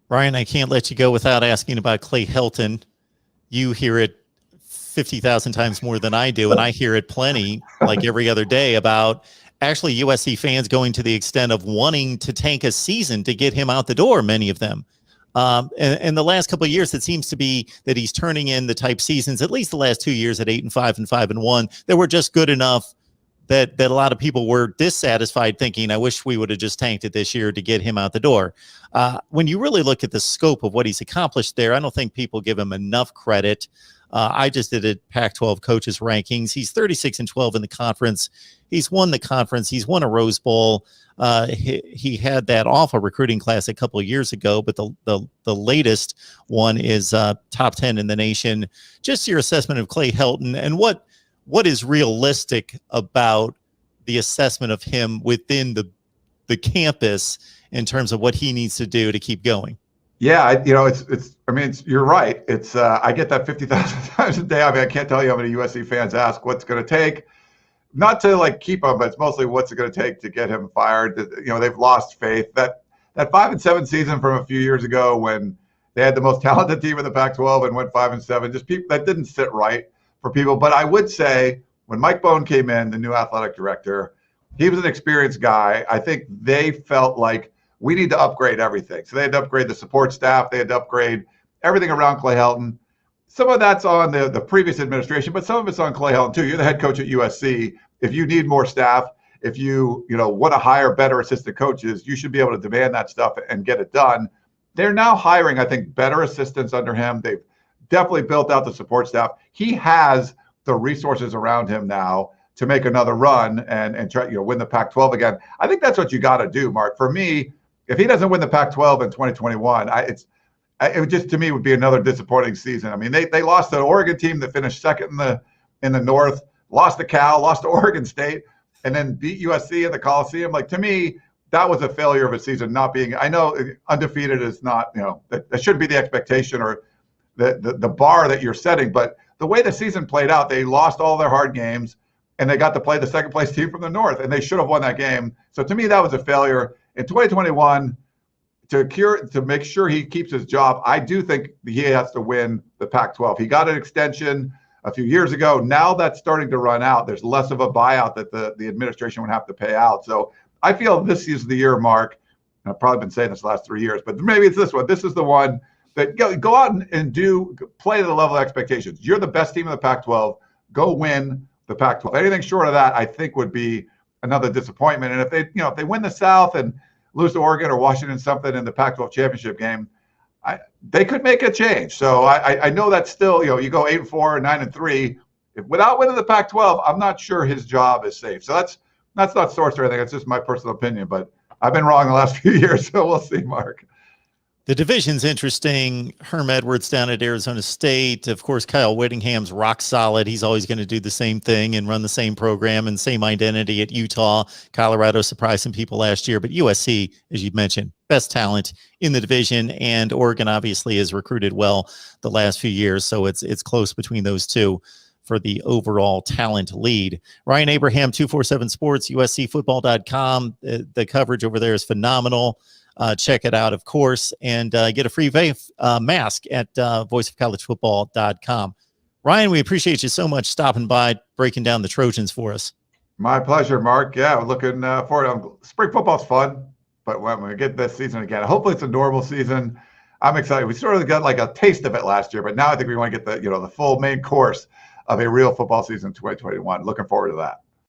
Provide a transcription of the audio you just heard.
Ryan, I can't let you go without asking about Clay Helton. You hear it 50,000 times more than I do, and I hear it plenty, like every other day, about actually USC fans going to the extent of wanting to tank a season to get him out the door, many of them. And the last couple of years, it seems to be that he's turning in the type seasons, at least the last 2 years at 8-5 and 5-1, that were just good enough that a lot of people were dissatisfied, thinking, I wish we would have just tanked it this year to get him out the door. When you really look at the scope of what he's accomplished there, I don't think people give him enough credit. I just did a Pac-12 coaches rankings. He's 36-12 in the conference. He's won the conference. He's won a Rose Bowl. He had that awful recruiting class a couple of years ago, but the latest one is top 10 in the nation. Just your assessment of Clay Helton and what is realistic about the assessment of him within the campus in terms of what he needs to do to keep going. Yeah, you're right. I get that 50,000 times a day. I mean, I can't tell you how many USC fans ask what's going to take, not to like keep him, but it's mostly what's it going to take to get him fired. They've lost faith. That 5-7 season from a few years ago when they had the most talented team in the Pac-12 and went 5-7, just people that didn't sit right for people. But I would say when Mike Bohn came in, the new athletic director, he was an experienced guy. I think they felt like we need to upgrade everything. So they had to upgrade the support staff. They had to upgrade everything around Clay Helton. Some of that's on the previous administration, but some of it's on Clay Helton too. You're the head coach at USC. If you need more staff, if you want to hire better assistant coaches, you should be able to demand that stuff and get it done. They're now hiring, I think, better assistants under him. They've definitely built out the support staff. He has the resources around him now to make another run and try win the Pac-12 again. I think that's what you got to do, Mark. For me, if he doesn't win the Pac-12 in 2021, it would just, to me, would be another disappointing season. I mean, they lost to an Oregon team that finished second in the North, lost to Cal, lost to Oregon State, and then beat USC in the Coliseum. Like, to me, that was a failure of a season. Not being, I know undefeated is not, that shouldn't be the expectation or the bar that you're setting. But the way the season played out, they lost all their hard games, and they got to play the second place team from the North, and they should have won that game. So to me, that was a failure. In 2021, to make sure he keeps his job, I do think he has to win the Pac-12. He got an extension a few years ago. Now that's starting to run out. There's less of a buyout that the administration would have to pay out. So I feel this is the year, Mark. And I've probably been saying this the last 3 years, but maybe it's this one. This is the one that go out and play to the level of expectations. You're the best team in the Pac-12. Go win the Pac-12. Anything short of that, I think, would be another disappointment. And if they win the South and lose to Oregon or Washington something in the Pac-12 championship game, they could make a change. So I know that's still, you go 8-4 and 9-3. Without winning the Pac-12, I'm not sure his job is safe. So that's not sourced or anything. It's just my personal opinion. But I've been wrong the last few years, so we'll see, Mark. The division's interesting. Herm Edwards down at Arizona State. Of course, Kyle Whittingham's rock solid. He's always going to do the same thing and run the same program and same identity at Utah. Colorado surprised some people last year, but USC, as you mentioned, best talent in the division, and Oregon obviously has recruited well the last few years, so it's close between those two for the overall talent lead. Ryan Abraham, 247 Sports, USCFootball.com. The coverage over there is phenomenal. Check it out, of course, and get a free mask at voiceofcollegefootball.com. Ryan, we appreciate you so much stopping by, breaking down the Trojans for us. My pleasure, Mark. Yeah, we're looking forward. Spring football's fun, but when we get this season again, hopefully it's a normal season. I'm excited. We sort of got like a taste of it last year, but now I think we want to get the full main course of a real football season in 2021. Looking forward to that.